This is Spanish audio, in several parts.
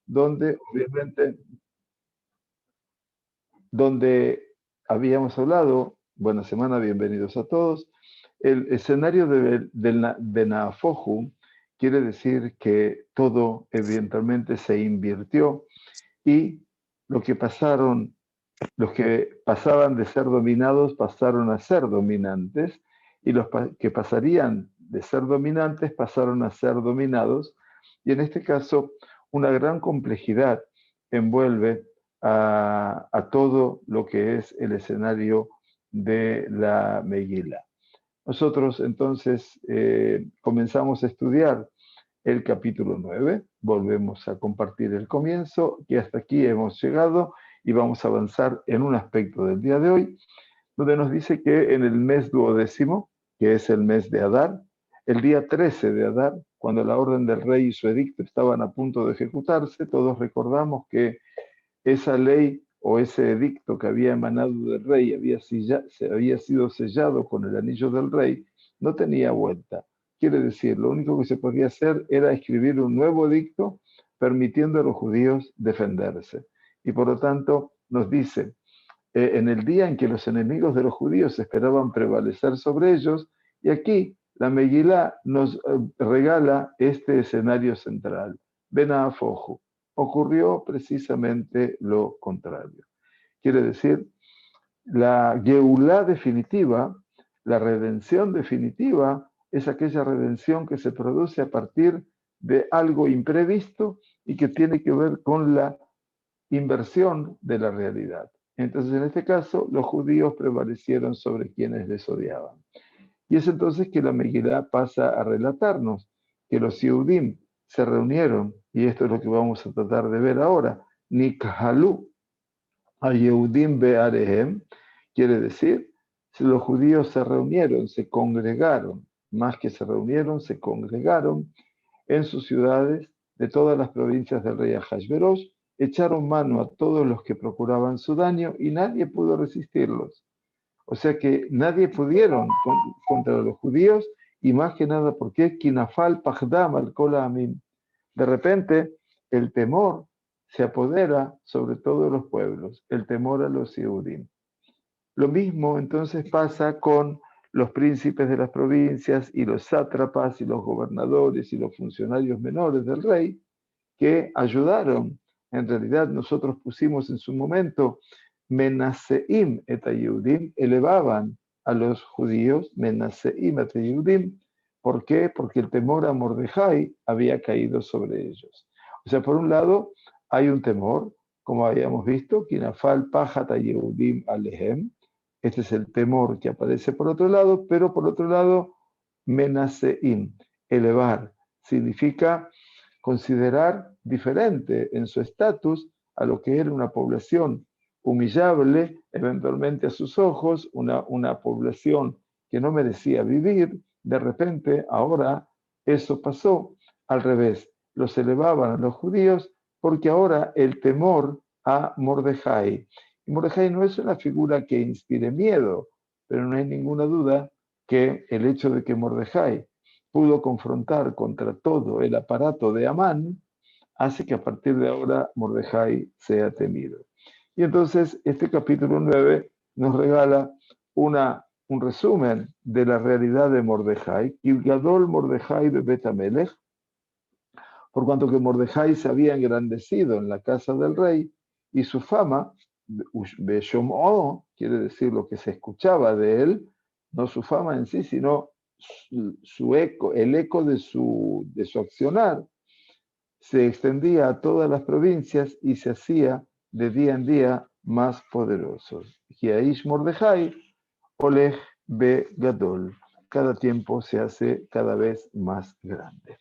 donde obviamente, donde habíamos hablado, buena semana, bienvenidos a todos, el escenario de Naafoju quiere decir que todo evidentemente se invirtió y lo que pasaron, los que pasaban de ser dominados pasaron a ser dominantes y los que pasarían de ser dominantes pasaron a ser dominados y en este caso una gran complejidad envuelve a todo lo que es el escenario de la Megilá. Nosotros entonces comenzamos a estudiar el capítulo 9, volvemos a compartir el comienzo y hasta aquí hemos llegado y vamos a avanzar en un aspecto del día de hoy, donde nos dice que en el mes duodécimo, que es el mes de Adar, el día 13 de Adar, cuando la orden del rey y su edicto estaban a punto de ejecutarse, todos recordamos que esa ley o ese edicto que había emanado del rey había sido sellado con el anillo del rey, no tenía vuelta. Quiere decir, lo único que se podía hacer era escribir un nuevo edicto permitiendo a los judíos defenderse. Y por lo tanto nos dice, en el día en que los enemigos de los judíos esperaban prevalecer sobre ellos, y aquí la Megilá nos regala este escenario central. Benafoju. Ocurrió precisamente lo contrario. Quiere decir, la Geulá definitiva, la redención definitiva, es aquella redención que se produce a partir de algo imprevisto y que tiene que ver con la inversión de la realidad. Entonces, en este caso, los judíos prevalecieron sobre quienes les odiaban. Y es entonces que la Megilá pasa a relatarnos que los Yehudim se reunieron, y esto es lo que vamos a tratar de ver ahora, Nikhalu a Yehudim Be'arehem, quiere decir, los judíos se reunieron, se congregaron, más que se reunieron, se congregaron en sus ciudades de todas las provincias del rey Ahasverosh, echaron mano a todos los que procuraban su daño y nadie pudo resistirlos. O sea que nadie pudieron contra los judíos y más que nada porque Kinafal Pagdam al Kolamim. De repente el temor se apodera sobre todos los pueblos, el temor a los Yehudim. Lo mismo entonces pasa con los príncipes de las provincias y los sátrapas y los gobernadores y los funcionarios menores del rey que ayudaron. En realidad nosotros pusimos en su momento Menaseim et Yehudim, elevaban a los judíos, Menaseim et Yehudim. ¿Por qué? Porque el temor a Mordejai había caído sobre ellos. O sea, por un lado hay un temor, como habíamos visto, Kinafal Pajat Yehudim Alehem. Este es el temor que aparece por otro lado, pero por otro lado, Menaseim, elevar, significa considerar diferente en su estatus a lo que era una población humillable, eventualmente a sus ojos, una población que no merecía vivir. De repente, ahora eso pasó al revés. Los elevaban a los judíos porque ahora el temor a Mordejai. Y Mordejai no es una figura que inspire miedo, pero no hay ninguna duda que el hecho de que Mordejai pudo confrontar contra todo el aparato de Amán, hace que a partir de ahora Mordejai sea temido. Y entonces este capítulo 9 nos regala un resumen de la realidad de Mordejai, Gadol Mordejai de Betamelech, por cuanto que Mordejai se había engrandecido en la casa del rey y su fama, Beshom'o, quiere decir lo que se escuchaba de él, no su fama en sí, sino su eco, el eco de su accionar, se extendía a todas las provincias y se hacía de día en día más poderoso. Hiaish Mordejai, Oleg Be Gadol. Cada tiempo se hace cada vez más grande.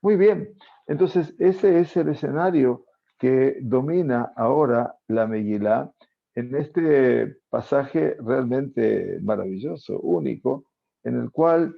Muy bien, entonces ese es el escenario que domina ahora la Megilá en este pasaje realmente maravilloso, único, en el cual,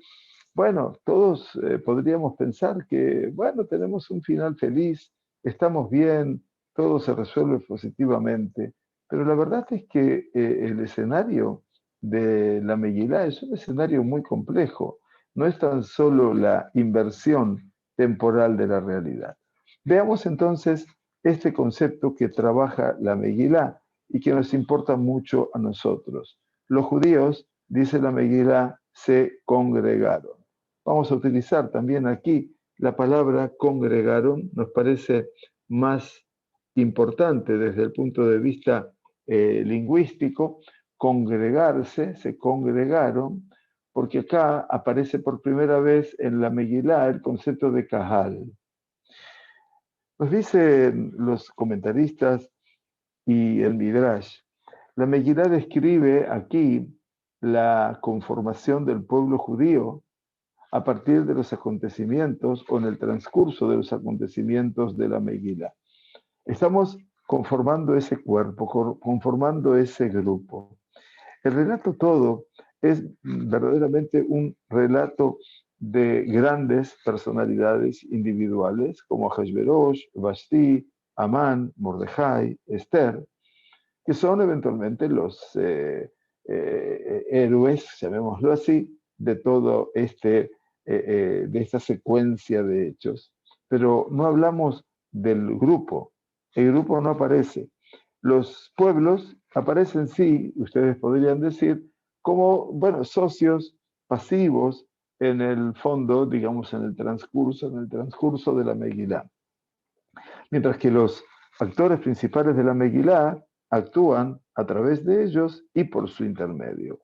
bueno, todos podríamos pensar que, bueno, tenemos un final feliz, estamos bien, todo se resuelve positivamente, pero la verdad es que el escenario de la Megilá es un escenario muy complejo, no es tan solo la inversión temporal de la realidad. Veamos entonces este concepto que trabaja la Megilá y que nos importa mucho a nosotros. Los judíos, dice la Megilá, se congregaron. Vamos a utilizar también aquí la palabra congregaron, nos parece más importante desde el punto de vista lingüístico. Congregarse, se congregaron, porque acá aparece por primera vez en la Megilá el concepto de Kahal. Nos dicen los comentaristas y el Midrash, la Megilá describe aquí la conformación del pueblo judío a partir de los acontecimientos o en el transcurso de los acontecimientos de la Megilá. Estamos conformando ese cuerpo, conformando ese grupo. El relato todo es verdaderamente un relato de grandes personalidades individuales como Ahasverosh, Vashti, Amán, Mordejai, Esther, que son eventualmente los héroes, llamémoslo así, de todo de esta secuencia de hechos. Pero no hablamos del grupo. El grupo no aparece. Los pueblos aparecen, sí, ustedes podrían decir, como, bueno, socios pasivos en el fondo, digamos, en el transcurso de la Megilá. Mientras que los actores principales de la Megilá actúan a través de ellos y por su intermedio.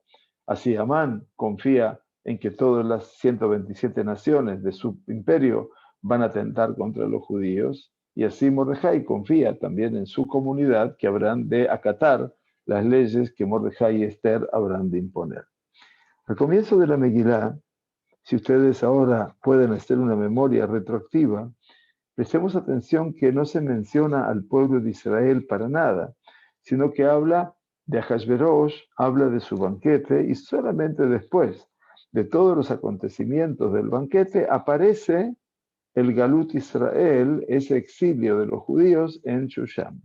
Así Amán confía en que todas las 127 naciones de su imperio van a atentar contra los judíos, y así Mordejai confía también en su comunidad que habrán de acatar las leyes que Mordejai y Esther habrán de imponer. Al comienzo de la Megilá, si ustedes ahora pueden hacer una memoria retroactiva, prestemos atención que no se menciona al pueblo de Israel para nada, sino que habla de Ahasverosh, habla de su banquete, y solamente después de todos los acontecimientos del banquete aparece el Galut Israel, ese exilio de los judíos en Shushan.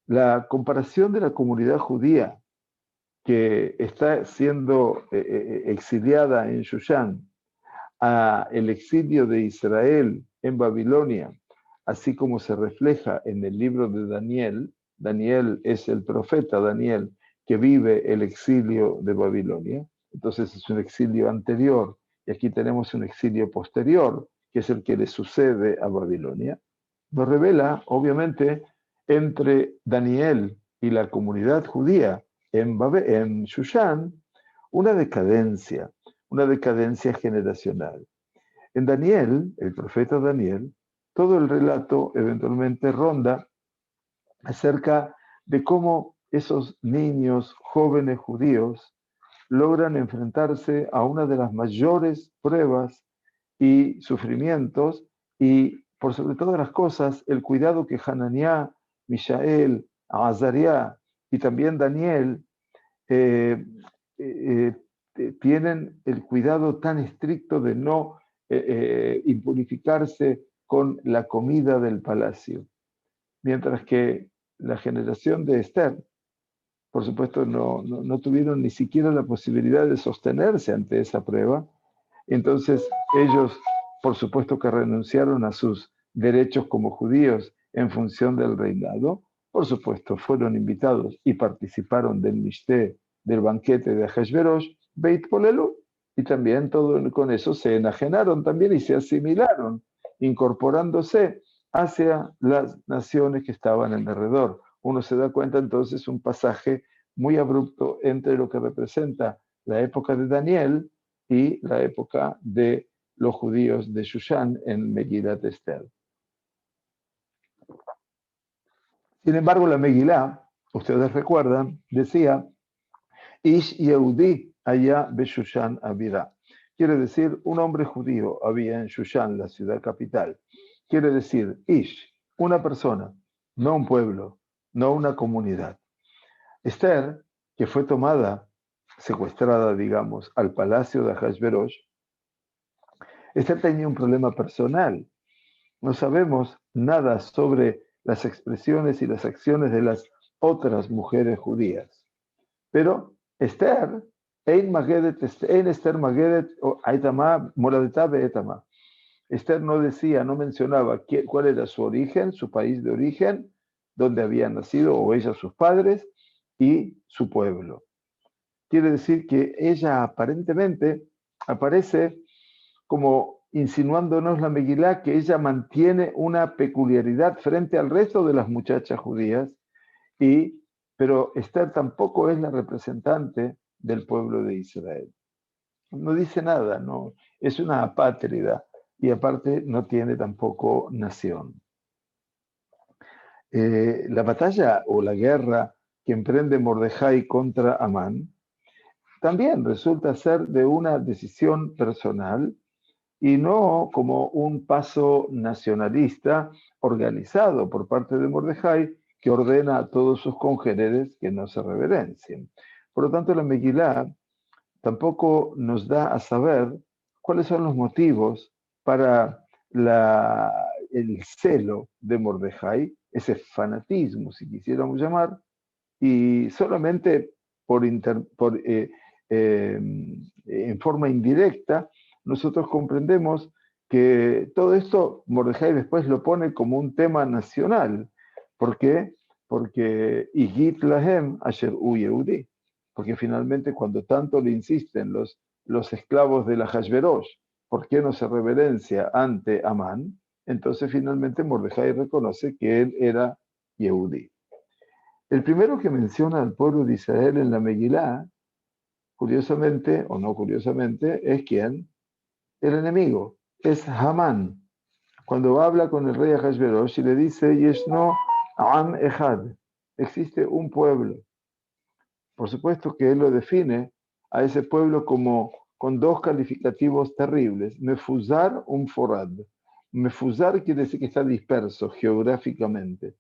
La comparación de la comunidad judía que está siendo exiliada en Shushan a el exilio de Israel en Babilonia, así como se refleja en el libro de Daniel. Daniel es el profeta Daniel que vive el exilio de Babilonia, entonces es un exilio anterior, y aquí tenemos un exilio posterior, que es el que le sucede a Babilonia. Nos revela, obviamente, entre Daniel y la comunidad judía en Shushan, una decadencia generacional. En Daniel, el profeta Daniel, todo el relato eventualmente ronda acerca de cómo esos niños jóvenes judíos logran enfrentarse a una de las mayores pruebas y sufrimientos, y por sobre todas las cosas el cuidado que Hananiah, Mishael, Azariah y también Daniel eh, eh, tienen el cuidado tan estricto de no impurificarse con la comida del palacio. Mientras que la generación de Esther, por supuesto, no tuvieron ni siquiera la posibilidad de sostenerse ante esa prueba. Entonces ellos, por supuesto, que renunciaron a sus derechos como judíos en función del reinado. Por supuesto, fueron invitados y participaron del mishté, del banquete de Ahasverosh, Beit Polelu, y también con eso se enajenaron también y se asimilaron, incorporándose hacia las naciones que estaban en alrededor. Uno se da cuenta entonces un pasaje muy abrupto entre lo que representa la época de Daniel y la época de los judíos de Shushan en Megillat Esther. Sin embargo, la Megilá, ustedes recuerdan, decía, Ish Yehudi allá Beshushan Abirá. Quiere decir, un hombre judío había en Shushan, la ciudad capital. Quiere decir, Ish, una persona, no un pueblo, no una comunidad. Esther, que fue secuestrada, digamos, al palacio de Ahasverosh, Esther tenía un problema personal. No sabemos nada sobre las expresiones y las acciones de las otras mujeres judías. Pero Esther, Ein Esther Magedet, Aitama, Moladetá Beetama. Esther no decía, no mencionaba cuál era su origen, su país de origen, dónde había nacido, o ella, sus padres, y su pueblo. Quiere decir que ella aparentemente aparece como insinuándonos la Megilá que ella mantiene una peculiaridad frente al resto de las muchachas judías, pero Esther tampoco es la representante del pueblo de Israel. No dice nada, no, es una apátrida y aparte no tiene tampoco nación. La batalla o la guerra que emprende Mordejai contra Amán también resulta ser de una decisión personal y no como un paso nacionalista organizado por parte de Mordejai que ordena a todos sus congéneres que no se reverencien. Por lo tanto, la Megilá tampoco nos da a saber cuáles son los motivos para el celo de Mordejai, ese fanatismo, si quisiéramos llamar, y solamente en forma indirecta, nosotros comprendemos que todo esto Mordejai después lo pone como un tema nacional. ¿Por qué? Porque Igit Lahem Asher U Yehudi. Porque finalmente cuando tanto le insisten los esclavos de la Hashverosh, ¿por qué no se reverencia ante Amán? Entonces finalmente Mordejai reconoce que él era Yehudi. El primero que menciona al pueblo de Israel en la Megilá, curiosamente o no curiosamente, es ¿quién? El enemigo, es Hamán. Cuando habla con el rey Ahasverosh y le dice, Yeshno Am Echad, existe un pueblo. Por supuesto que él lo define a ese pueblo como con dos calificativos terribles, Mefuzar Forad. Mefuzar quiere decir que está disperso geográficamente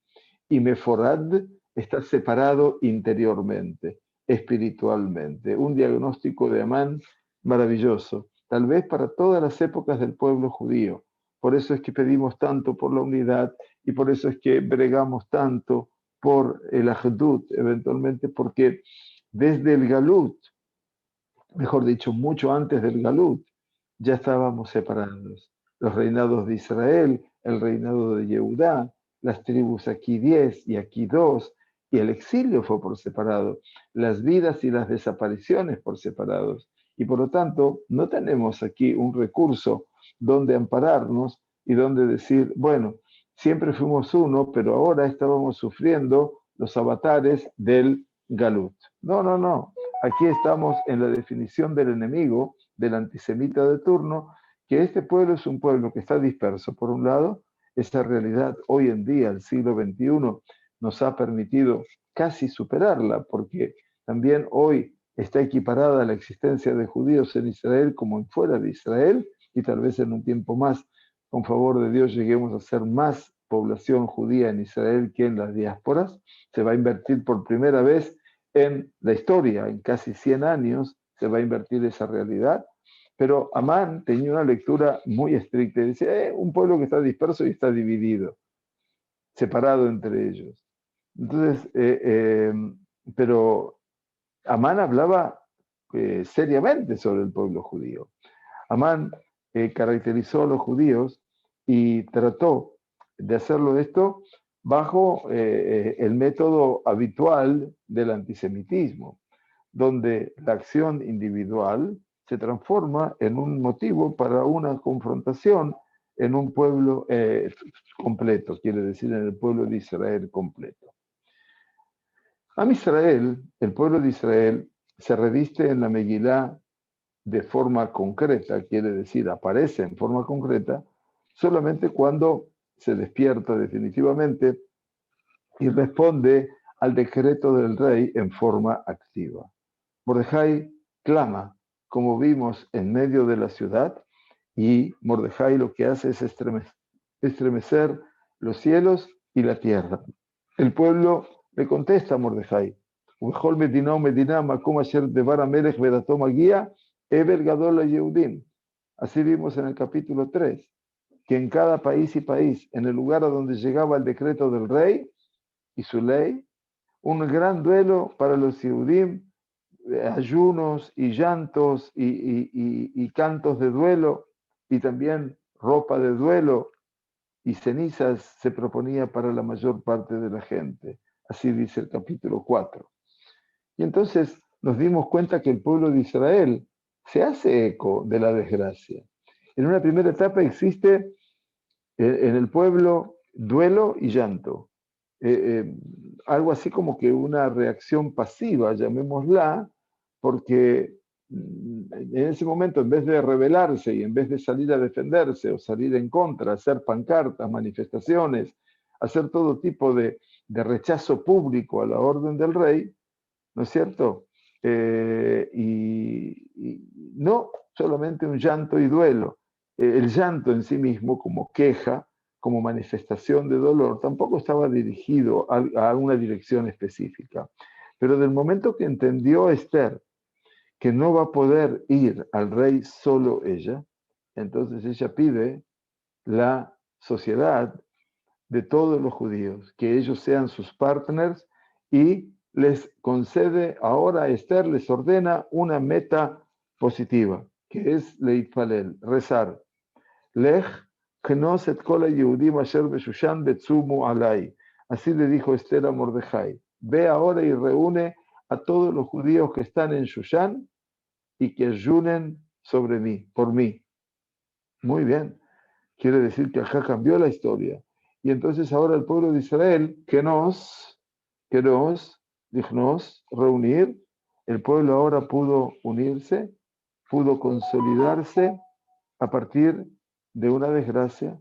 y Meforad está separado interiormente, espiritualmente. Un diagnóstico de Amán maravilloso, tal vez para todas las épocas del pueblo judío. Por eso es que pedimos tanto por la unidad y por eso es que bregamos tanto por el Ahdut, eventualmente, porque desde el Galut, mejor dicho, mucho antes del Galut, ya estábamos separados. Los reinados de Israel, el reinado de Yehudá, las tribus aquí 10 y aquí 2, y el exilio fue por separado, las vidas y las desapariciones por separados. Y por lo tanto, no tenemos aquí un recurso donde ampararnos y donde decir, bueno, siempre fuimos uno, pero ahora estábamos sufriendo los avatares del Galut. No, no, no. Aquí estamos en la definición del enemigo, del antisemita de turno, que este pueblo es un pueblo que está disperso. Por un lado, esa realidad hoy en día, el siglo XXI, nos ha permitido casi superarla, porque también hoy está equiparada la existencia de judíos en Israel como en fuera de Israel, y tal vez en un tiempo más, con favor de Dios, lleguemos a ser más población judía en Israel que en las diásporas. Se va a invertir por primera vez en la historia, en casi 100 años, se va a invertir esa realidad. Pero Amán tenía una lectura muy estricta. Decía, un pueblo que está disperso y está dividido, separado entre ellos. Entonces, pero Amán hablaba seriamente sobre el pueblo judío. Amán caracterizó a los judíos y trató de hacerlo esto bajo el método habitual del antisemitismo, donde la acción individual se transforma en un motivo para una confrontación en un pueblo completo, quiere decir en el pueblo de Israel completo. Am Israel, el pueblo de Israel, se reviste en la Megilá de forma concreta, quiere decir, aparece en forma concreta, solamente cuando se despierta definitivamente y responde al decreto del rey en forma activa. Mordejai clama, como vimos, en medio de la ciudad, y Mordejai lo que hace es estremecer los cielos y la tierra. El pueblo le contesta a Mordejai, así vimos en el capítulo 3, que en cada país y país, en el lugar a donde llegaba el decreto del rey y su ley, un gran duelo para los Yehudim, ayunos y llantos y cantos de duelo y también ropa de duelo y cenizas se proponía para la mayor parte de la gente. Así dice el capítulo 4. Y entonces nos dimos cuenta que el pueblo de Israel se hace eco de la desgracia. En una primera etapa existe en el pueblo duelo y llanto. Algo así como que una reacción pasiva, llamémosla, porque en ese momento, en vez de rebelarse y en vez de salir a defenderse o salir en contra, hacer pancartas, manifestaciones, hacer todo tipo de rechazo público a la orden del rey, ¿no es cierto? Y no solamente un llanto y duelo. El llanto en sí mismo, como queja, como manifestación de dolor, tampoco estaba dirigido a una dirección específica. Pero del momento que entendió Esther que no va a poder ir al rey solo ella, entonces ella pide la sociedad de todos los judíos, que ellos sean sus partners y les concede ahora, Esther les ordena una meta positiva, que es leitfalel, rezar. Lech knos et kol hayehudim asher beshushan betzumu alai. Así le dijo Esther a Mordejai, ve ahora y reúne a todos los judíos que están en Shushan y que ayunen sobre mí, por mí. Muy bien. Quiere decir que acá cambió la historia. Y entonces ahora el pueblo de Israel, dijnos, reunir, el pueblo ahora pudo unirse, pudo consolidarse a partir de una desgracia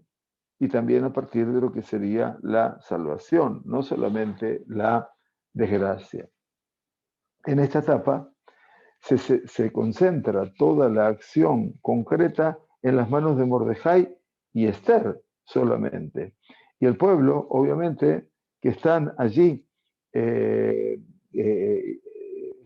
y también a partir de lo que sería la salvación, no solamente la desgracia. En esta etapa se concentra toda la acción concreta en las manos de Mordejai y Esther solamente. Y el pueblo, obviamente, que están allí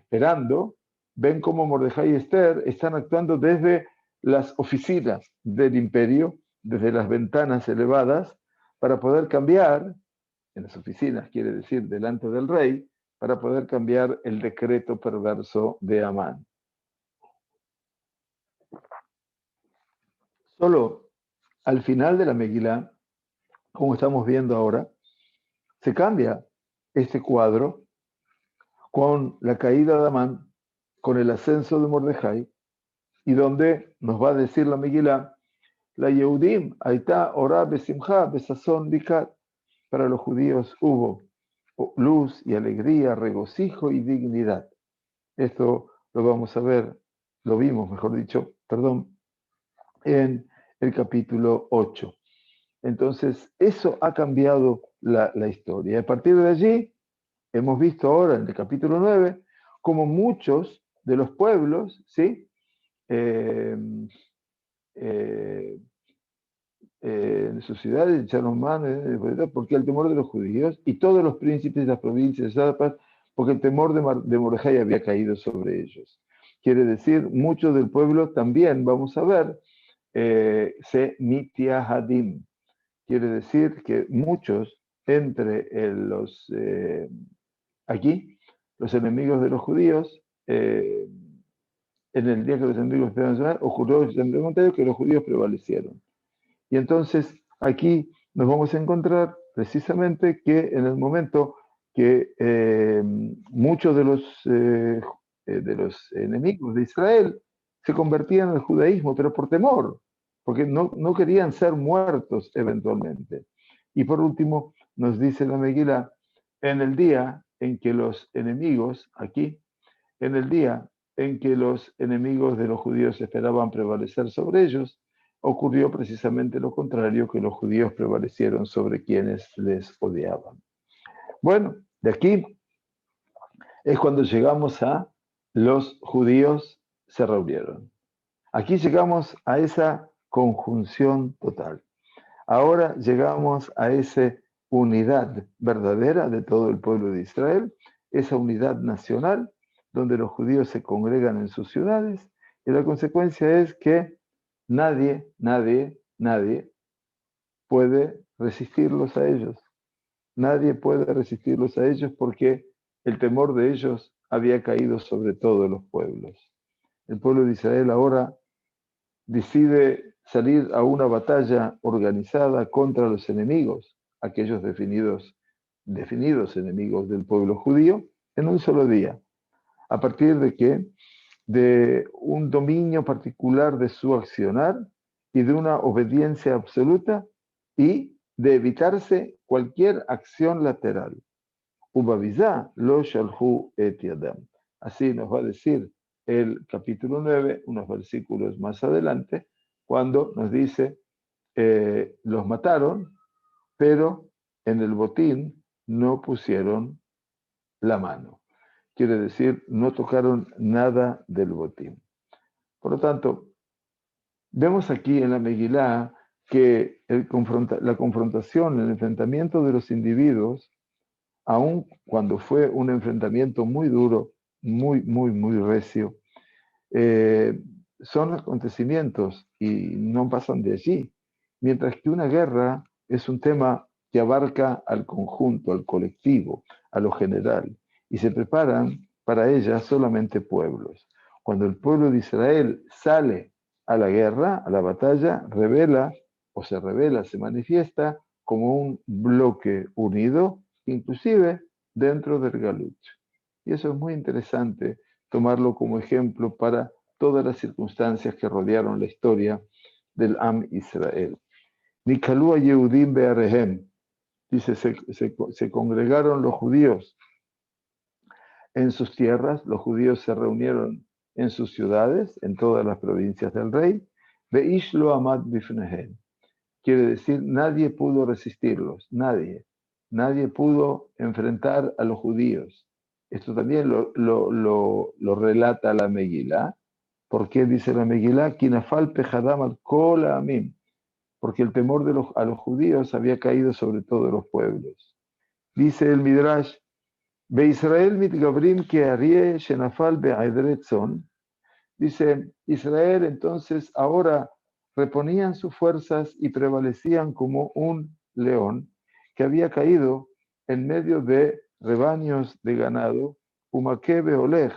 esperando, ven cómo Mordejai y Esther están actuando desde las oficinas del imperio, desde las ventanas elevadas, para poder cambiar, en las oficinas quiere decir delante del rey, para poder cambiar el decreto perverso de Amán. Solo al final de la Megilá, como estamos viendo ahora, se cambia este cuadro con la caída de Amán, con el ascenso de Mordejai, y donde nos va a decir la Megilá, la Yehudim, Aitá, Orá, Besimcha, Besazón, Bikat. Para los judíos hubo luz y alegría, regocijo y dignidad. Esto lo vamos a ver, lo vimos, mejor dicho, perdón, en el capítulo 8. Entonces, eso ha cambiado la historia. Y a partir de allí, hemos visto ahora en el capítulo 9, como muchos de los pueblos, ¿sí? En sus ciudades echaron mano, porque el temor de los judíos y todos los príncipes de las provincias de porque el temor de Mordejai había caído sobre ellos. Quiere decir, muchos del pueblo también, vamos a ver, se mitiahadim. Quiere decir que muchos entre aquí, los enemigos de los judíos, en el día que los enemigos empezaron a sonar, ocurrió el contrario, que los judíos prevalecieron. Y entonces aquí nos vamos a encontrar precisamente que en el momento que muchos de los enemigos de Israel se convertían al judaísmo, pero por temor, porque no querían ser muertos eventualmente. Y por último, nos dice la Megilá, en el día en que los enemigos, aquí, en el día en que los enemigos de los judíos esperaban prevalecer sobre ellos, ocurrió precisamente lo contrario, que los judíos prevalecieron sobre quienes les odiaban. Bueno, de aquí es cuando llegamos a los judíos se reunieron. Aquí llegamos a esa conjunción total. Ahora llegamos a esa unidad verdadera de todo el pueblo de Israel, esa unidad nacional, donde los judíos se congregan en sus ciudades, y la consecuencia es que nadie puede resistirlos a ellos. Nadie puede resistirlos a ellos porque el temor de ellos había caído sobre todos los pueblos. El pueblo de Israel ahora decide salir a una batalla organizada contra los enemigos, aquellos definidos enemigos del pueblo judío, en un solo día. ¿A partir de qué? De un dominio particular de su accionar y de una obediencia absoluta y de evitarse cualquier acción lateral. Ubavizá lo shalhu et yadam. Así nos va a decir el capítulo 9, unos versículos más adelante, cuando nos dice, los mataron, pero en el botín no pusieron la mano. Quiere decir, no tocaron nada del botín. Por lo tanto, vemos aquí en la Megilá que la confrontación, el enfrentamiento de los individuos, aun cuando fue un enfrentamiento muy duro, muy recio, son acontecimientos y no pasan de allí. Mientras que una guerra es un tema que abarca al conjunto, al colectivo, a lo general, y se preparan para ella solamente pueblos. Cuando el pueblo de Israel sale a la guerra, a la batalla, se manifiesta como un bloque unido, inclusive dentro del Galut. Y eso es muy interesante tomarlo como ejemplo para todas las circunstancias que rodearon la historia del Am Israel. Nikalú Yehudim Be'arehem, dice, se congregaron los judíos en sus tierras, los judíos se reunieron en sus ciudades, en todas las provincias del rey, Be'ish lo amad bifnehem. Quiere decir, nadie pudo resistirlos, nadie pudo enfrentar a los judíos. Esto también lo relata la Megilá. ¿Por qué dice la Megilá? Kinafal pejadam al kol ha'amim. Porque el temor a los judíos había caído sobre todos los pueblos. Dice el Midrash, Be'Israel mitgabrim que arie shenafal be'aidretzon. Dice, Israel entonces ahora reponían sus fuerzas y prevalecían como un león que había caído en medio de rebaños de ganado, Umakebe Olej,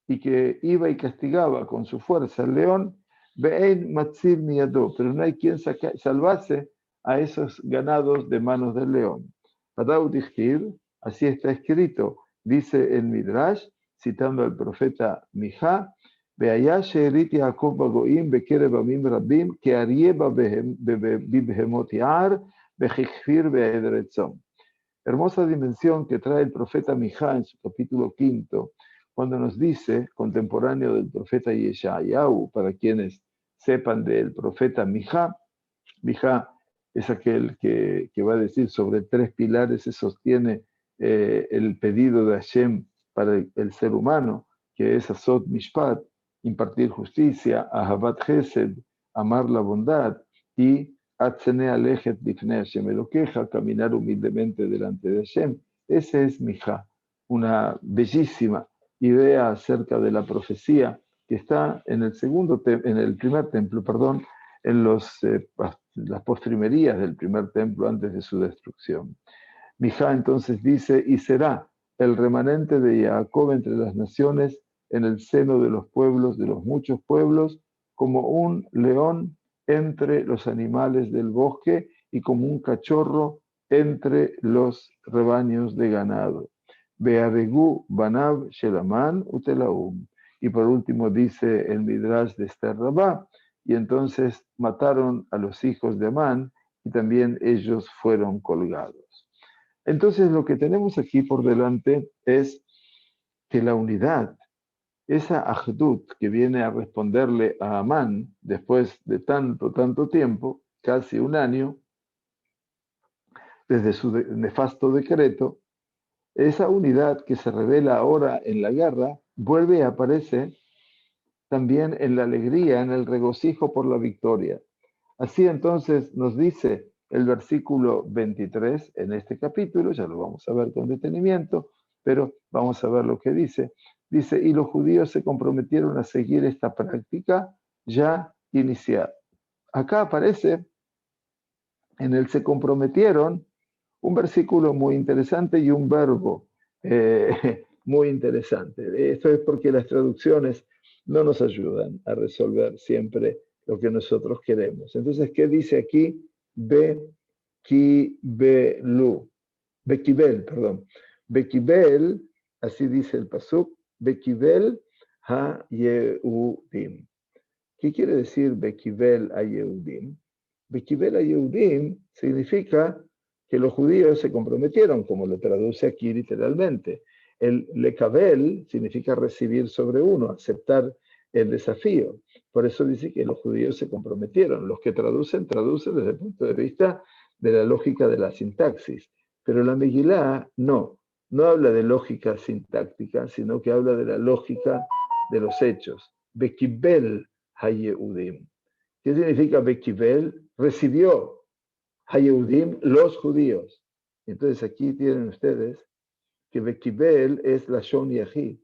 y que iba y castigaba con su fuerza al león, Be'ein Matzil Miyado, pero no hay quien salvase a esos ganados de manos del león. Padau Dichtir, así está escrito, dice el Midrash, citando al profeta Mijá, והיה שארית יעקב בגויים בקרב עמים רבים, כאריה בבהמות יער, וככפיר בעדר צאן. Hermosa dimensión que trae el profeta Mijá en su capítulo 5, cuando nos dice, contemporáneo del profeta Yeshayahu, para quienes sepan del profeta Mijá, Mijá es aquel que va a decir sobre 3 pilares se sostiene el pedido de Hashem para el ser humano, que es Asot Mishpat, impartir justicia, Ahavat Chesed, amar la bondad, y Atzene Alechet Difnei Hashem Elokeja, caminar humildemente delante de Hashem. Ese es Mijá, una bellísima idea acerca de la profecía que está en el primer templo, perdón, en las postrimerías del primer templo antes de su destrucción. Mijá entonces dice, y será el remanente de Jacob entre las naciones, en el seno de los pueblos, de los muchos pueblos, como un león entre los animales del bosque y como un cachorro entre los rebaños de ganado. Beabegu Banab Shelaman Utelaum. Y por último dice el Midrash de Esther Rabá, y entonces mataron a los hijos de Amán y también ellos fueron colgados. Entonces lo que tenemos aquí por delante es que la unidad, esa ahdut que viene a responderle a Amán después de tanto tiempo, casi un año, desde su nefasto decreto, esa unidad que se revela ahora en la guerra vuelve y aparece también en la alegría, en el regocijo por la victoria. Así entonces nos dice el versículo 23 en este capítulo, ya lo vamos a ver con detenimiento, pero vamos a ver lo que dice. Dice, y los judíos se comprometieron a seguir esta práctica ya iniciada. Acá aparece, en el se comprometieron, un versículo muy interesante y un verbo muy interesante. Esto es porque las traducciones no nos ayudan a resolver siempre lo que nosotros queremos. Entonces, ¿qué dice aquí? Bekibelu. Bekibel, perdón. Bekibel, así dice el pasuk, Bekibel ha Yehudim. ¿Qué quiere decir Bekibel a Yehudim? Bekibel a Yehudim significa que los judíos se comprometieron, como lo traduce aquí literalmente. El lekabel significa recibir sobre uno, aceptar el desafío. Por eso dice que los judíos se comprometieron. Los que traducen desde el punto de vista de la lógica de la sintaxis. Pero la Megilá no habla de lógica sintáctica, sino que habla de la lógica de los hechos. Bekibel ha-Yehudim. ¿Qué significa Bekibel? Recibió ha-Yehudim, los judíos. Entonces aquí tienen ustedes que Bekibel es la Shon Yahid.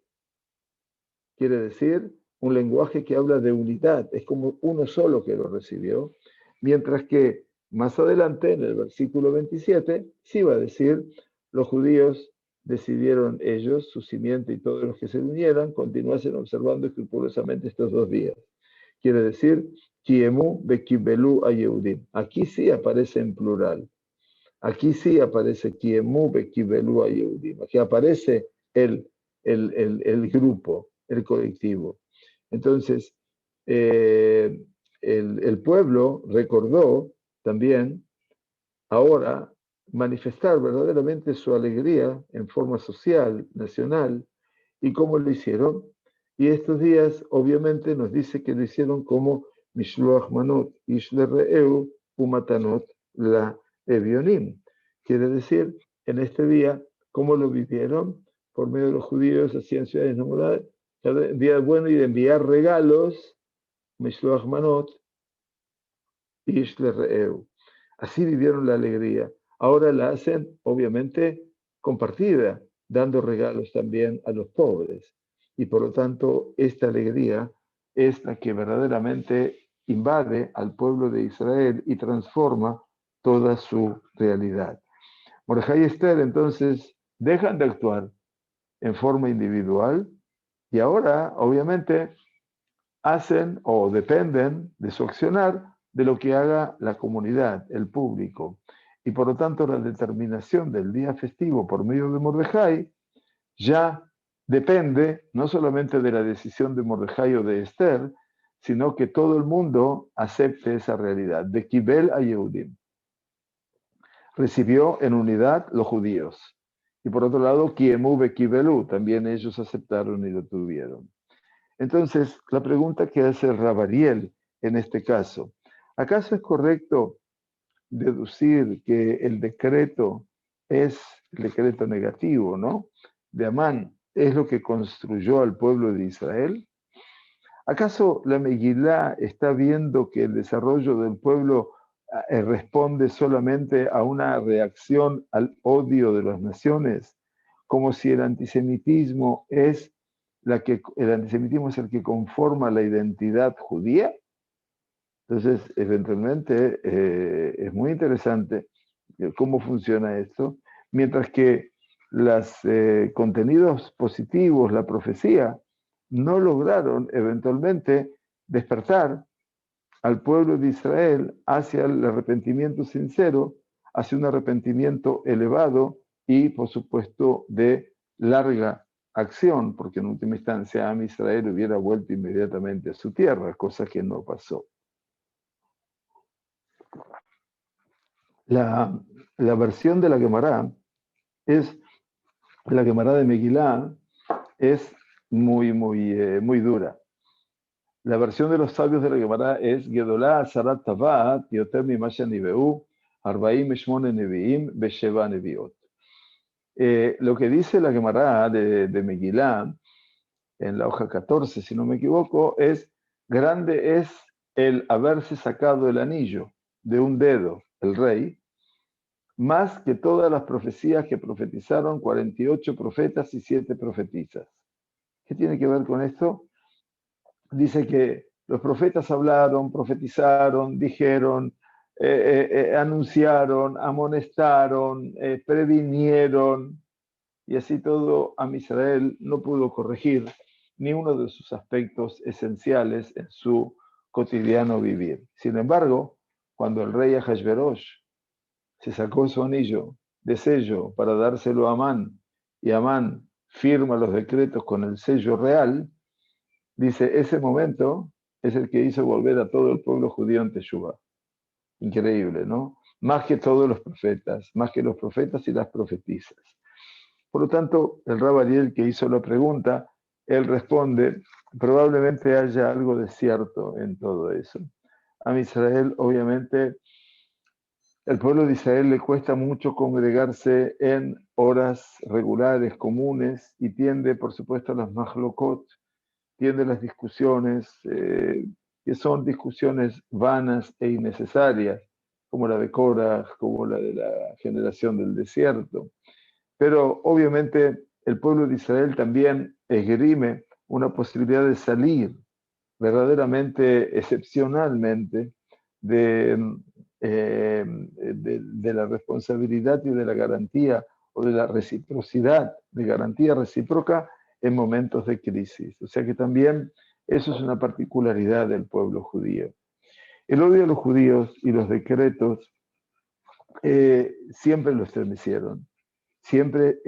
Quiere decir un lenguaje que habla de unidad, es como uno solo que lo recibió, mientras que más adelante, en el versículo 27, sí va a decir, los judíos decidieron ellos, su simiente y todos los que se unieran, continuasen observando escrupulosamente estos 2 días. Quiere decir, Kiemu bekibelu a Yehudim. Aquí sí aparece en plural. Aquí sí aparece Kiemu bekibelu a Yehudim. Aquí aparece el grupo, el colectivo. Entonces, el pueblo recordó también ahora manifestar verdaderamente su alegría en forma social, nacional, y cómo lo hicieron. Y estos días, obviamente, nos dice que lo hicieron como Mishloach Manot, Ishle Re'eu, Umatanot, la Evionim. Quiere decir, en este día, ¿cómo lo vivieron? Por medio de los judíos, hacían ciudades enamoradas, cada día bueno y de enviar regalos, Mishloach Manot, Ishle Re'eu. Así vivieron la alegría. Ahora la hacen, obviamente, compartida, dando regalos también a los pobres. Y por lo tanto, esta alegría es la que verdaderamente invade al pueblo de Israel y transforma toda su realidad. Mordejai y Esther entonces dejan de actuar en forma individual y ahora, obviamente, hacen o dependen de su accionar de lo que haga la comunidad, el público. Y por lo tanto, la determinación del día festivo por medio de Mordejai ya depende no solamente de la decisión de Mordejai o de Esther, sino que todo el mundo acepte esa realidad. De Kibel a Yehudim. Recibió en unidad los judíos. Y por otro lado, Kiemu be Kibelu, también ellos aceptaron y lo tuvieron. Entonces, la pregunta que hace Rabariel en este caso, ¿acaso es correcto deducir que el decreto es el decreto negativo, ¿no? De Amán es lo que construyó al pueblo de Israel? ¿Acaso la Megilá está viendo que el desarrollo del pueblo responde solamente a una reacción al odio de las naciones, como si el antisemitismo es el antisemitismo es el que conforma la identidad judía? Entonces, eventualmente, es muy interesante cómo funciona esto, mientras que los contenidos positivos, la profecía, no lograron eventualmente despertar al pueblo de Israel hacia el arrepentimiento sincero, hacia un arrepentimiento elevado y, por supuesto, de larga acción, porque en última instancia Am Israel hubiera vuelto inmediatamente a su tierra, cosa que no pasó. La versión de la Gemara es, la Gemara de Megilá es muy dura. La versión de los sabios de la Gemara es Gedolá Azarat Tavat Yoter Mimasha Niveu Arbaim Shmone Neviim Besheva Neviot. Lo que dice la Gemara de Megilá en la hoja 14, si no me equivoco, es grande es el haberse sacado el anillo de un dedo, el rey, más que todas las profecías que profetizaron 48 profetas y 7 profetisas. ¿Qué tiene que ver con esto? Dice que los profetas hablaron, profetizaron, dijeron, anunciaron, amonestaron, previnieron, y así todo Am Israel no pudo corregir ni uno de sus aspectos esenciales en su cotidiano vivir. Sin embargo, cuando el rey Ahasverosh se sacó su anillo de sello para dárselo a Amán, y Amán firma los decretos con el sello real, dice, ese momento es el que hizo volver a todo el pueblo judío en Teshuvá. Increíble, ¿no? Más que todos los profetas, más que los profetas y las profetisas. Por lo tanto, el Rab Ariel que hizo la pregunta, él responde, probablemente haya algo de cierto en todo eso. A Israel, obviamente, el pueblo de Israel le cuesta mucho congregarse en horas regulares, comunes, y tiende, por supuesto, a las mahlokot, tiende a las discusiones, que son discusiones vanas e innecesarias, como la de Korah, como la de la generación del desierto. Pero obviamente el pueblo de Israel también esgrime una posibilidad de salir verdaderamente, excepcionalmente, de la responsabilidad y de la garantía o de la reciprocidad, de garantía recíproca en momentos de crisis. O sea que también eso es una particularidad del pueblo judío. El odio a los judíos y los decretos siempre lo estremecieron, siempre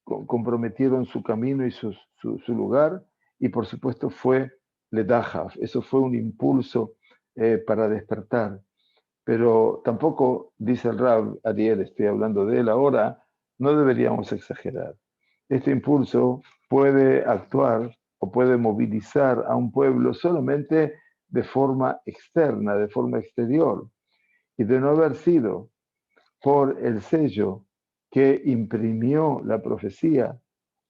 comprometieron su camino y su lugar, y por supuesto fue Ledajaf, eso fue un impulso para despertar. Pero tampoco, dice el Rab Ariel, estoy hablando de él ahora, no deberíamos exagerar. Este impulso puede actuar o puede movilizar a un pueblo solamente de forma externa, de forma exterior, y de no haber sido por el sello que imprimió la profecía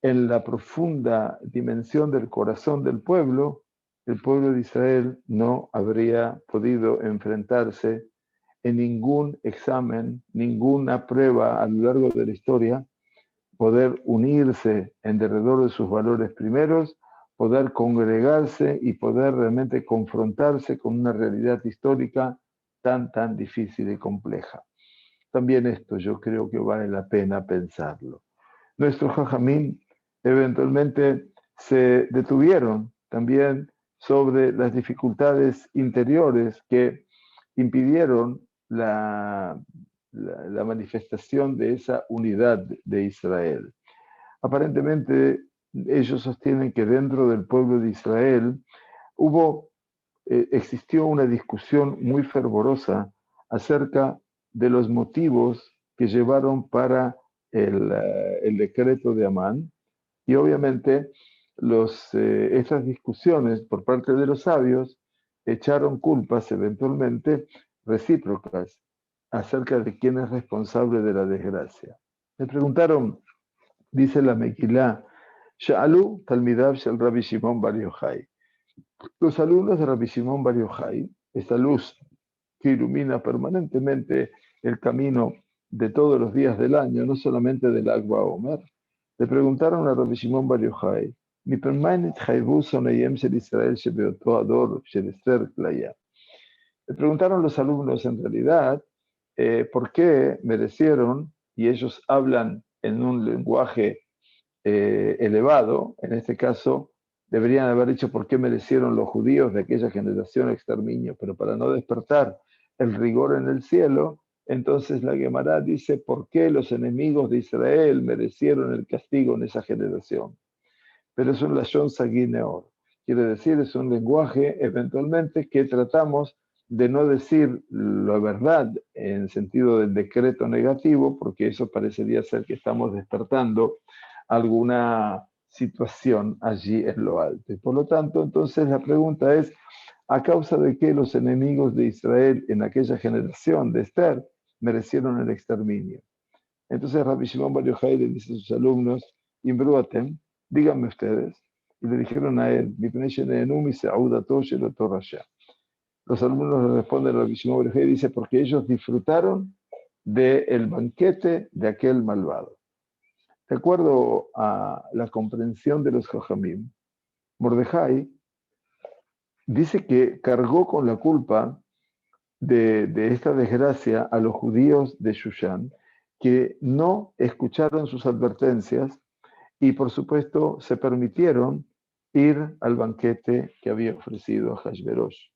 en la profunda dimensión del corazón del pueblo, el pueblo de Israel no habría podido enfrentarse en ningún examen, ninguna prueba a lo largo de la historia, poder unirse en derredor de sus valores primeros, poder congregarse y poder realmente confrontarse con una realidad histórica tan difícil y compleja. También esto yo creo que vale la pena pensarlo. Nuestros jajamín eventualmente se detuvieron también sobre las dificultades interiores que impidieron la manifestación de esa unidad de Israel. Aparentemente ellos sostienen que dentro del pueblo de Israel existió una discusión muy fervorosa acerca de los motivos que llevaron para el decreto de Amán, y obviamente estas discusiones por parte de los sabios echaron culpas eventualmente recíprocas acerca de quién es responsable de la desgracia. Le preguntaron, dice la Mequilá, Sha'alu Talmidav Shel Rabbi Shimon Bar Yochai. Los alumnos de Rabbi Shimon Bar Yochai, esta luz que ilumina permanentemente el camino de todos los días del año, no solamente del Agba Omer, le preguntaron a Rabbi Shimon Bar Yochai, mi permanent Haibu Sonayem Shel Israel Shebeoto Ador Shel Esther Klaya. Le preguntaron los alumnos en realidad por qué merecieron, y ellos hablan en un lenguaje elevado, en este caso deberían haber dicho por qué merecieron los judíos de aquella generación exterminio, pero para no despertar el rigor en el cielo, entonces la Gemara dice por qué los enemigos de Israel merecieron el castigo en esa generación. Pero es un lashon saguineor, quiere decir, es un lenguaje eventualmente que tratamos de no decir la verdad en sentido del decreto negativo, porque eso parecería ser que estamos despertando alguna situación allí en lo alto. Y por lo tanto, entonces la pregunta es, ¿a causa de qué los enemigos de Israel en aquella generación de Esther merecieron el exterminio? Entonces Rabbi Shimon Bar Yochai le dice a sus alumnos, Imbruatem, díganme ustedes. Y le dijeron a él, los alumnos le responden a Rabbi Shimon Bar Yochai y dice, porque ellos disfrutaron del banquete de aquel malvado. De acuerdo a la comprensión de los Jajamim, Mordejai dice que cargó con la culpa de esta desgracia a los judíos de Shushan, que no escucharon sus advertencias y por supuesto se permitieron ir al banquete que había ofrecido a Hashverosh.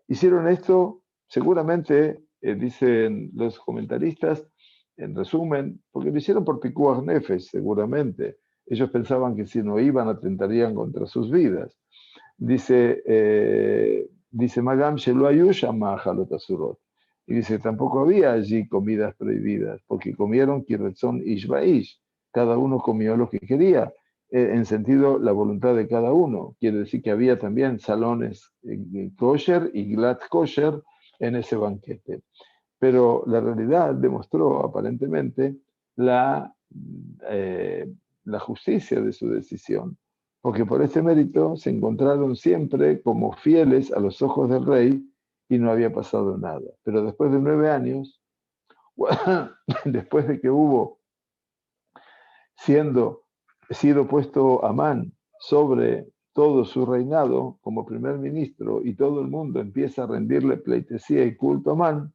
Hicieron esto, seguramente, dicen los comentaristas, en resumen, porque lo hicieron por Pikuach Nefesh, seguramente. Ellos pensaban que si no iban, atentarían contra sus vidas. Dice Magam Shelo Ayush Amahalot Asurot. Y dice, tampoco había allí comidas prohibidas, porque comieron Kiretzon Ish Baish. Cada uno comió lo que quería, en sentido la voluntad de cada uno. Quiere decir que había también salones kosher y glat kosher en ese banquete. Pero la realidad demostró aparentemente la, la justicia de su decisión, porque por este mérito se encontraron siempre como fieles a los ojos del rey y no había pasado nada. Pero después de 9 años, después de que hubo sido puesto Amán sobre todo su reinado como primer ministro y todo el mundo empieza a rendirle pleitesía y culto a Amán,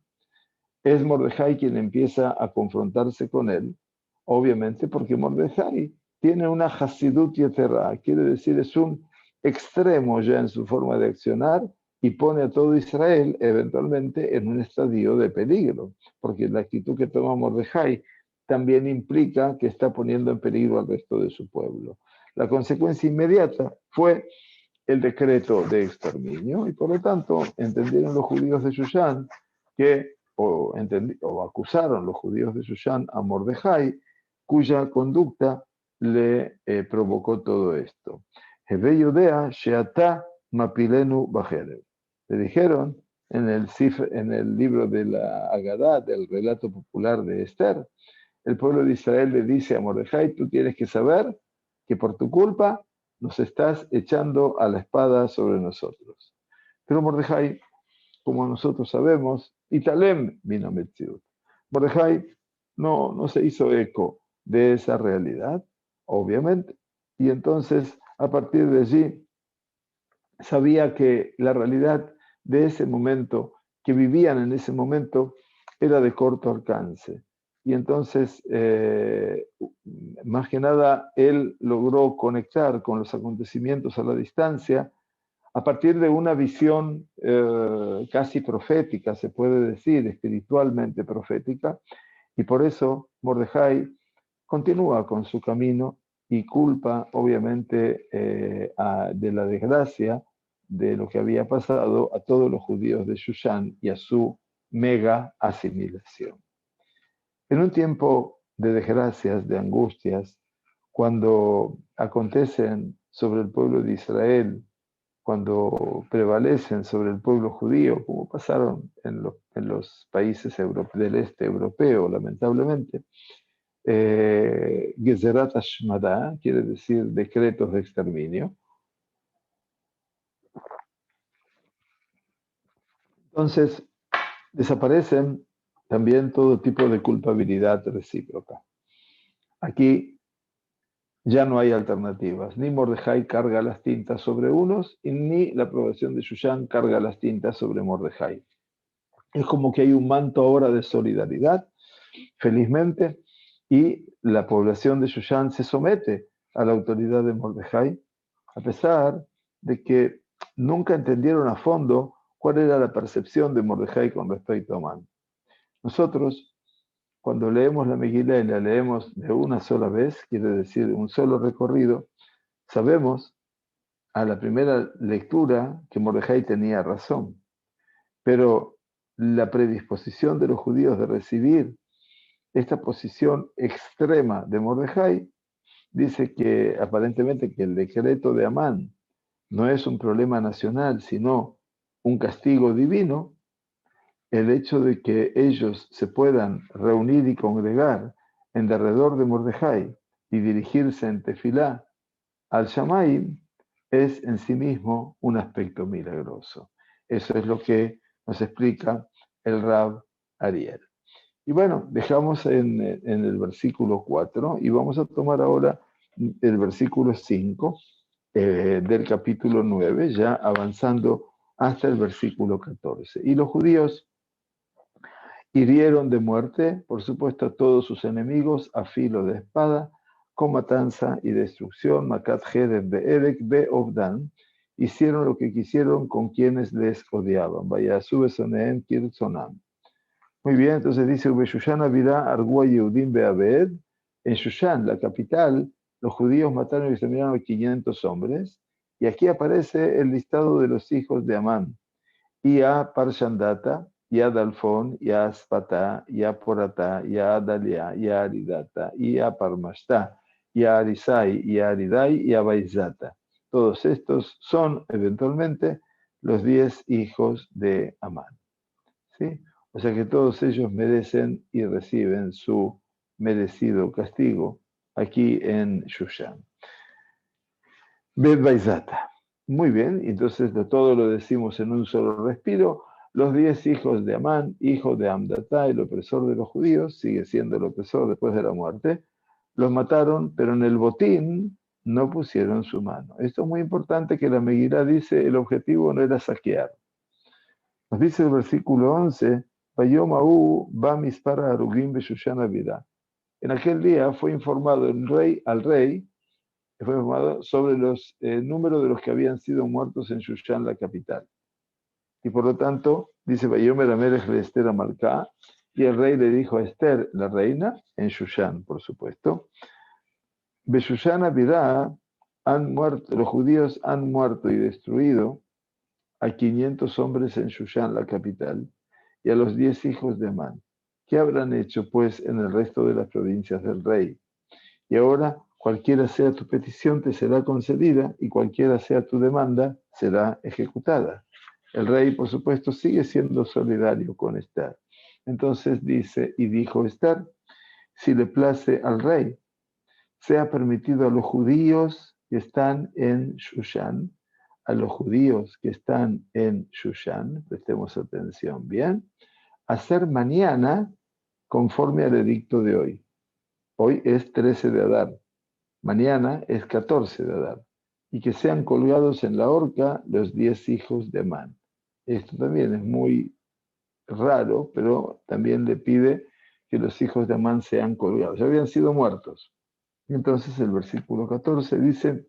es Mordejai quien empieza a confrontarse con él, obviamente porque Mordejai tiene una Hasidut Yeterá, quiere decir es un extremo ya en su forma de accionar y pone a todo Israel eventualmente en un estadio de peligro, porque la actitud que toma Mordejai también implica que está poniendo en peligro al resto de su pueblo. La consecuencia inmediata fue el decreto de exterminio y por lo tanto entendieron los judíos de Shushan que o acusaron los judíos de Shushan a Mordejai, cuya conducta le provocó todo esto. Heve Yudea Sheata Mapilenu Bajerev. Le dijeron en el libro de la Agadá, del relato popular de Esther, el pueblo de Israel le dice a Mordejai, tú tienes que saber que por tu culpa nos estás echando a la espada sobre nosotros. Pero Mordejai, como nosotros sabemos, Italem vino Metziut. Mordejai no se hizo eco de esa realidad, obviamente, y entonces a partir de allí sabía que la realidad de ese momento, que vivían en ese momento, era de corto alcance. Y entonces, más que nada, él logró conectar con los acontecimientos a la distancia a partir de una visión casi profética, se puede decir, espiritualmente profética, y por eso Mordejai continúa con su camino y culpa, obviamente, de la desgracia de lo que había pasado a todos los judíos de Shushan y a su mega asimilación. En un tiempo de desgracias, de angustias, cuando acontecen sobre el pueblo de Israel, cuando prevalecen sobre el pueblo judío, como pasaron en los países del este europeo, lamentablemente, Gezerat Hashmada, quiere decir decretos de exterminio. Entonces, desaparecen también todo tipo de culpabilidad recíproca. Aquí ya no hay alternativas. Ni Mordejai carga las tintas sobre unos, y ni la aprobación de Shushan carga las tintas sobre Mordejai. Es como que hay un manto ahora de solidaridad, felizmente, y la población de Shushan se somete a la autoridad de Mordejai, a pesar de que nunca entendieron a fondo cuál era la percepción de Mordejai con respecto a Amán. Nosotros, cuando leemos la Megilá y la leemos de una sola vez, quiere decir un solo recorrido, sabemos a la primera lectura que Mordejai tenía razón, pero la predisposición de los judíos de recibir esta posición extrema de Mordejai dice que aparentemente que el decreto de Amán no es un problema nacional, sino un castigo divino. El hecho de que ellos se puedan reunir y congregar en derredor de Mordejai y dirigirse en tefilá al Shamayim es en sí mismo un aspecto milagroso. Eso es lo que nos explica el Rab Ariel. Y bueno, dejamos en el versículo 4 y vamos a tomar ahora el versículo 5 del capítulo 9, ya avanzando hasta el versículo 14. Y los judíos hirieron de muerte, por supuesto, a todos sus enemigos a filo de espada, con matanza y destrucción, Makat Hedef Be'edek Be'ovdan, hicieron lo que quisieron con quienes les odiaban. Vaya, sube sonem kirzonam. Muy bien, entonces dice, Ubeshushan Avirá Argua Yehudim Beabed. En Shushan, la capital, los judíos mataron y exterminaron a 500 hombres. Y aquí aparece el listado de los hijos de Amán. Y a Parshandata, y a Dalfón, y a Aspatá, y a Poratá, y a Adalia, y a Aridata, y a Parmashtá, y a Arisai, y a Aridai, y a Baizata. Todos estos son eventualmente los 10 hijos de Amán. ¿Sí? O sea que todos ellos merecen y reciben su merecido castigo aquí en Shushan. Bet Baizata. Muy bien, entonces todo lo decimos en un solo respiro. Los 10 hijos de Amán, hijo de Amdatá, el opresor de los judíos, sigue siendo el opresor después de la muerte, los mataron, pero en el botín no pusieron su mano. Esto es muy importante que la Megilá dice, el objetivo no era saquear. Nos dice el versículo 11, en aquel día fue informado al rey, fue informado sobre los números de los que habían sido muertos en Shushan, la capital. Y por lo tanto, dice Vayomer Amelech le Esther Amalcá, y el rey le dijo a Esther, la reina, en Shushan, por supuesto, Beshushan Avirá han muerto, los judíos han muerto y destruido a 500 hombres en Shushan, la capital, y a los 10 hijos de Amán. ¿Qué habrán hecho, pues, en el resto de las provincias del rey? Y ahora, cualquiera sea tu petición, te será concedida, y cualquiera sea tu demanda, será ejecutada. El rey, por supuesto, sigue siendo solidario con Esther. Entonces dice, y dijo Esther, si le place al rey, sea permitido a los judíos que están en Shushan, a los judíos que están en Shushan, prestemos atención bien, hacer mañana conforme al edicto de hoy. Hoy es 13 de Adar, mañana es 14 de Adar, y que sean colgados en la horca los 10 hijos de Amán. Esto también es muy raro, pero también le pide que los hijos de Amán sean colgados. Ya habían sido muertos. Y entonces el versículo 14 dice,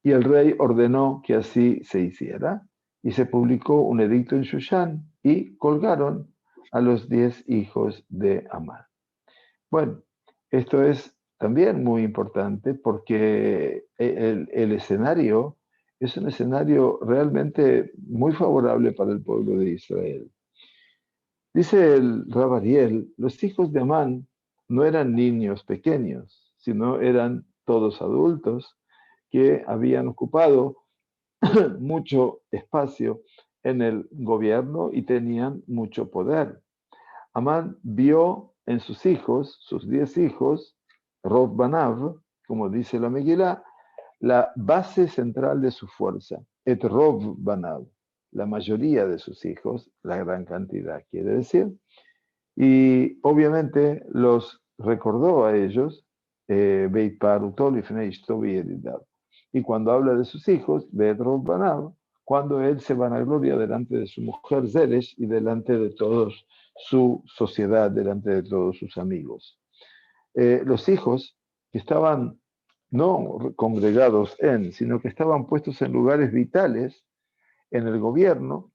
y el rey ordenó que así se hiciera, y se publicó un edicto en Shushan, y colgaron a los 10 hijos de Amán. Bueno, esto es también muy importante porque el escenario es un escenario realmente muy favorable para el pueblo de Israel. Dice el Rab Ariel, los hijos de Amán no eran niños pequeños, sino eran todos adultos que habían ocupado mucho espacio en el gobierno y tenían mucho poder. Amán vio en sus hijos, sus 10 hijos, Rov Banav, como dice la Megilá, la base central de su fuerza, et Rov Banav, la mayoría de sus hijos, la gran cantidad quiere decir, y obviamente los recordó a ellos, Beit Parutol y Fnei Ishtobi Yedidav. Y cuando habla de sus hijos, Bet Rov Banav, cuando él se vanagloria delante de su mujer Zeresh y delante de todos su sociedad, delante de todos sus amigos. Los hijos que estaban no congregados sino que estaban puestos en lugares vitales en el gobierno,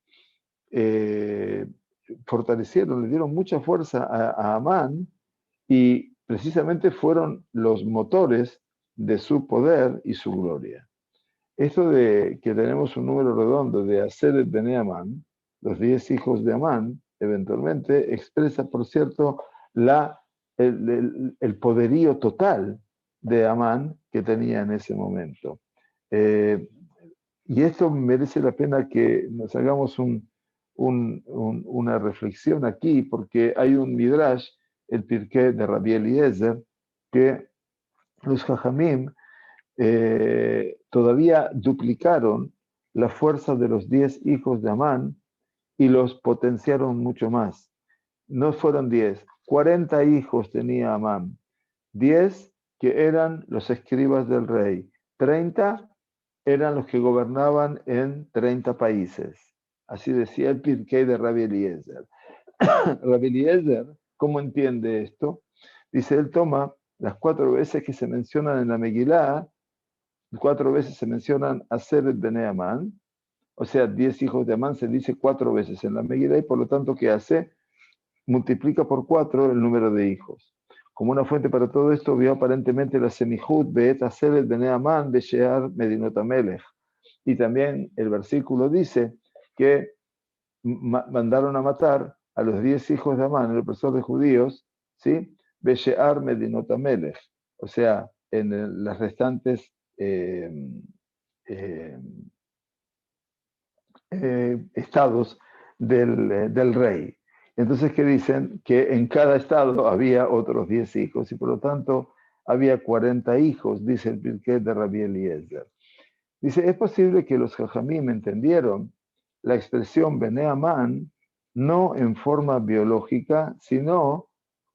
fortalecieron, le dieron mucha fuerza a Amán y precisamente fueron los motores de su poder y su gloria. Esto de que tenemos un número redondo de Aseret Bene Amán, los 10 hijos de Amán, eventualmente expresa, por cierto, el poderío total de Amán que tenía en ese momento. Y esto merece la pena que nos hagamos una reflexión aquí, porque hay un Midrash, el Pirkei de Rabbi Eliezer, que los Jajamim todavía duplicaron la fuerza de los 10 hijos de Amán y los potenciaron mucho más. No fueron 10, 40 hijos tenía Amán, 10 que eran los escribas del rey, 30 eran los que gobernaban en 30 países. Así decía el Pirkei de Rabbi Eliezer. Rabbi Eliezer, ¿cómo entiende esto? Dice, él toma las 4 veces que se mencionan en la Megilá 4 veces se mencionan Aseret Bene Amán, o sea, 10 hijos de Amán se dice 4 veces en la Megilá, y por lo tanto que hace, multiplica por 4 el número de hijos. Como una fuente para todo esto, vio aparentemente la Semihut Beet Aseret Bene Amán Beshear Medinot Amelech. Y también el versículo dice que mandaron a matar a los 10 hijos de Amán, el opresor de judíos, ¿sí? Beshear Medinot Amelech, o sea, en las restantes eh, estados del rey. Entonces, ¿qué dicen? Que en cada estado había otros 10 hijos y por lo tanto había 40 hijos, dice el Pirkei de Rabbi Eliezer. Dice, es posible que los Jajamim entendieron la expresión Bene Amán no en forma biológica, sino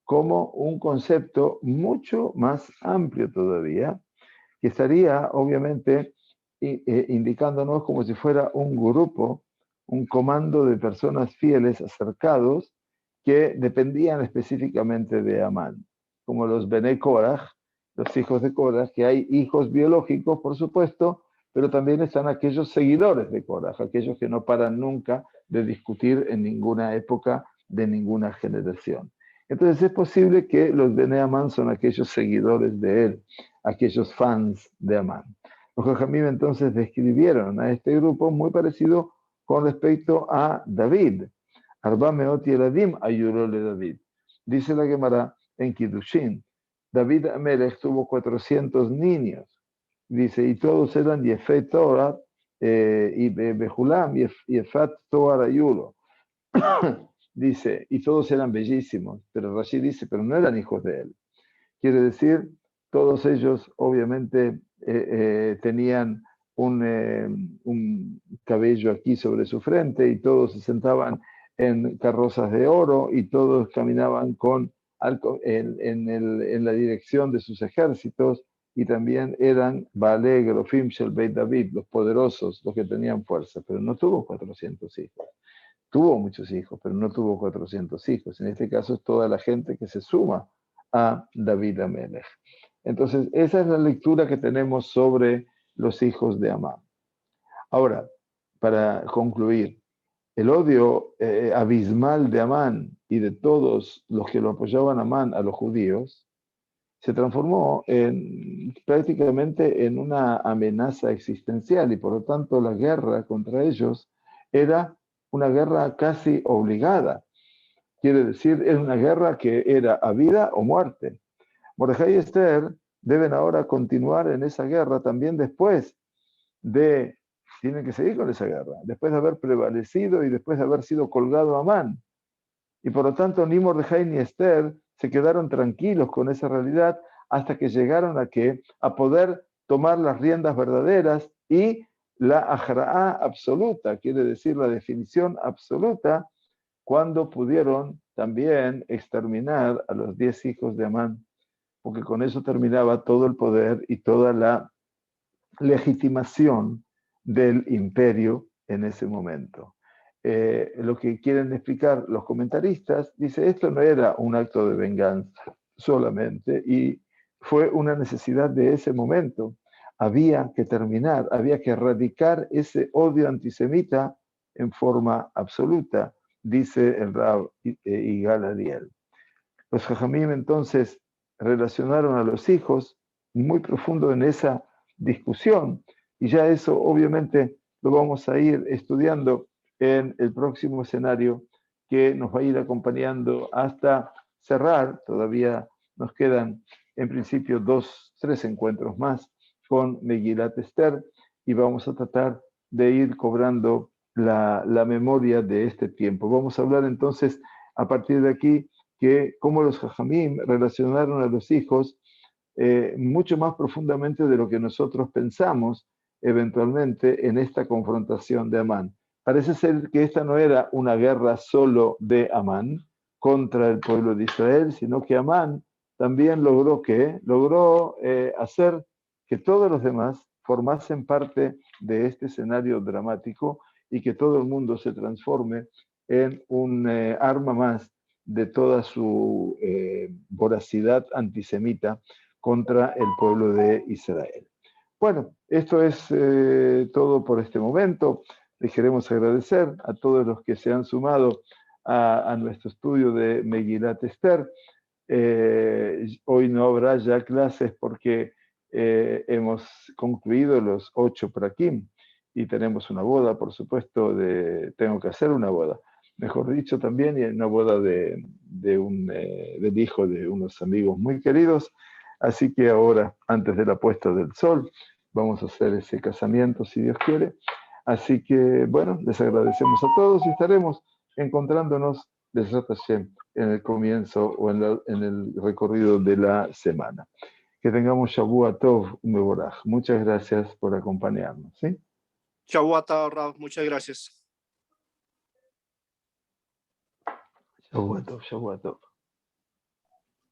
como un concepto mucho más amplio todavía, que estaría obviamente indicándonos como si fuera un grupo, un comando de personas fieles acercados que dependían específicamente de Amán, como los Bene Korach, los hijos de Korach, que hay hijos biológicos, por supuesto, pero también están aquellos seguidores de Korach, aquellos que no paran nunca de discutir en ninguna época de ninguna generación. Entonces es posible que los Bene Amán son aquellos seguidores de él, aquellos fans de Amán. Los Jajamim entonces describieron a este grupo muy parecido con respecto a David. Arba Meot Yeladim ayuró de David. Dice la Gemara en Kiddushin, David Amelech tuvo 400 niños. Dice, y todos eran Yefet Torah y Bejulam Yefat Torah ayulo. Dice, y todos eran bellísimos, pero Rashi dice, pero no eran hijos de él. Quiere decir, todos ellos obviamente tenían un cabello aquí sobre su frente y todos se sentaban en carrozas de oro y todos caminaban en la dirección de sus ejércitos y también eran Baale Gerofim Shel Beit David, los poderosos, los que tenían fuerza, pero no tuvo 400 hijos. Tuvo muchos hijos, pero no tuvo 400 hijos. En este caso es toda la gente que se suma a David Amelech. Entonces, esa es la lectura que tenemos sobre los hijos de Amán. Ahora, para concluir, el odio abismal de Amán y de todos los que lo apoyaban a Amán, a los judíos, se transformó prácticamente en una amenaza existencial y por lo tanto la guerra contra ellos era una guerra casi obligada. Quiere decir, es una guerra que era a vida o muerte. Mordejai y Esther deben ahora continuar en esa guerra también tienen que seguir con esa guerra, después de haber prevalecido y después de haber sido colgado a Amán. Y por lo tanto, ni Mordejai ni Esther se quedaron tranquilos con esa realidad hasta que llegaron a poder tomar las riendas verdaderas y la ajraá absoluta, quiere decir la definición absoluta, cuando pudieron también exterminar a los 10 hijos de Amán, porque con eso terminaba todo el poder y toda la legitimación del imperio en ese momento. Lo que quieren explicar los comentaristas, dice, esto no era un acto de venganza solamente, y fue una necesidad de ese momento. Había que terminar, había que erradicar ese odio antisemita en forma absoluta, dice el Rab Igal Ariel. Los Jajamim entonces relacionaron a los hijos muy profundo en esa discusión, y ya eso obviamente lo vamos a ir estudiando en el próximo escenario que nos va a ir acompañando hasta cerrar. Todavía nos quedan en principio 3 encuentros más con Megilat Esther y vamos a tratar de ir cobrando la memoria de este tiempo. Vamos a hablar entonces a partir de aquí que cómo los Jajamim relacionaron a los hijos mucho más profundamente de lo que nosotros pensamos eventualmente en esta confrontación de Amán. Parece ser que esta no era una guerra solo de Amán contra el pueblo de Israel, sino que Amán también logró hacer que todos los demás formasen parte de este escenario dramático y que todo el mundo se transforme en un arma más de toda su voracidad antisemita contra el pueblo de Israel. Bueno, esto es todo por este momento. Les queremos agradecer a todos los que se han sumado a nuestro estudio de Megilat Esther. Hoy no habrá ya clases porque hemos concluido los 8 prakim y tenemos una boda, por supuesto, tengo que hacer una boda, mejor dicho también, y una boda del hijo de unos amigos muy queridos. Así que ahora, antes de la puesta del sol, vamos a hacer ese casamiento, si Dios quiere. Así que, bueno, les agradecemos a todos y estaremos encontrándonos Besrat Hashem en el comienzo o en el recorrido de la semana. Que tengamos Shavua Tov Mevorach. Muchas gracias por acompañarnos. ¿Sí? Shavua Tov, Rav. Muchas gracias. Shavua Tov, Shavua Tov.